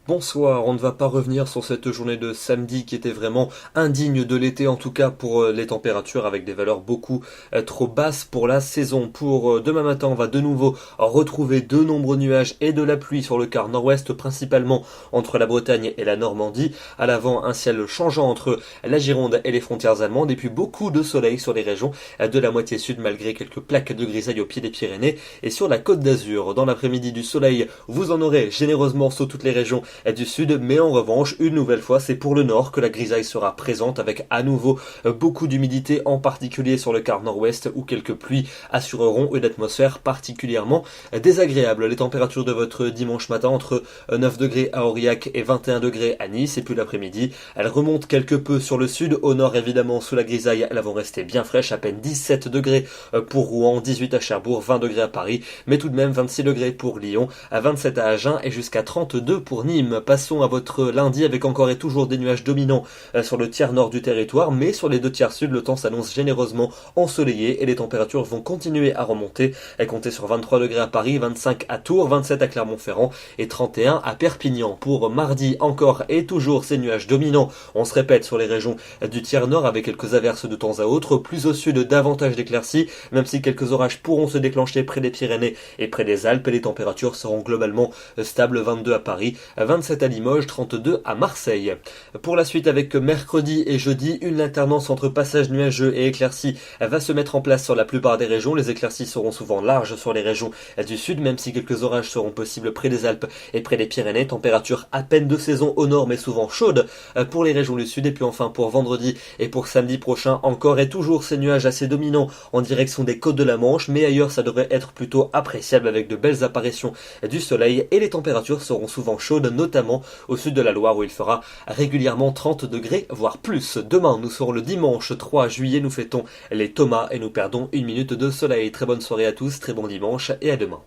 Bonsoir, on ne va pas revenir sur cette journée de samedi qui était vraiment indigne de l'été, en tout cas pour les températures, avec des valeurs beaucoup trop basses pour la saison. Pour demain matin, on va de nouveau retrouver de nombreux nuages et de la pluie sur le quart nord-ouest, principalement entre la Bretagne et la Normandie. À l'avant, un ciel changeant entre la Gironde et les frontières allemandes, et puis beaucoup de soleil sur les régions de la moitié sud, malgré quelques plaques de grisaille au pied des Pyrénées et sur la côte d'Azur. Dans l'après-midi, du soleil, vous en aurez généreusement sur toutes les régions du sud, mais en revanche, une nouvelle fois, c'est pour le nord que la grisaille sera présente, avec à nouveau beaucoup d'humidité, en particulier sur le quart nord-ouest, où quelques pluies assureront une atmosphère particulièrement désagréable. Les températures de votre dimanche matin, entre 9 degrés à Aurillac et 21 degrés à Nice, et puis l'après-midi, elles remontent quelque peu sur le sud. Au nord, évidemment, sous la grisaille, elles vont rester bien fraîches, à peine 17 degrés pour Rouen, 18 à Cherbourg, 20 degrés à Paris, mais tout de même 26 degrés pour Lyon, à 27 à Agen et jusqu'à 32 pour Nîmes. Passons à votre lundi, avec encore et toujours des nuages dominants sur le tiers nord du territoire, mais sur les deux tiers sud, le temps s'annonce généreusement ensoleillé et les températures vont continuer à remonter. Comptez sur 23 degrés à Paris, 25 à Tours, 27 à Clermont-Ferrand et 31 à Perpignan. Pour mardi, encore et toujours ces nuages dominants, on se répète sur les régions du tiers nord, avec quelques averses de temps à autre. Plus au sud, davantage d'éclaircies, même si quelques orages pourront se déclencher près des Pyrénées et près des Alpes, et les températures seront globalement stables, 22 à Paris, 27 à Limoges, 32 à Marseille. Pour la suite, avec mercredi et jeudi, une alternance entre passages nuageux et éclaircies va se mettre en place sur la plupart des régions. Les éclaircies seront souvent larges sur les régions du sud, même si quelques orages seront possibles près des Alpes et près des Pyrénées. Température à peine de saison au nord, mais souvent chaude pour les régions du sud. Et puis enfin, pour vendredi et pour samedi prochain, encore et toujours ces nuages assez dominants en direction des côtes de la Manche, mais ailleurs ça devrait être plutôt appréciable, avec de belles apparitions du soleil, et les températures seront souvent chaudes, notamment au sud de la Loire, où il fera régulièrement 30 degrés, voire plus. Demain, nous serons le dimanche 3 juillet, nous fêtons les Thomas et nous perdons une minute de soleil. Très bonne soirée à tous, très bon dimanche et à demain.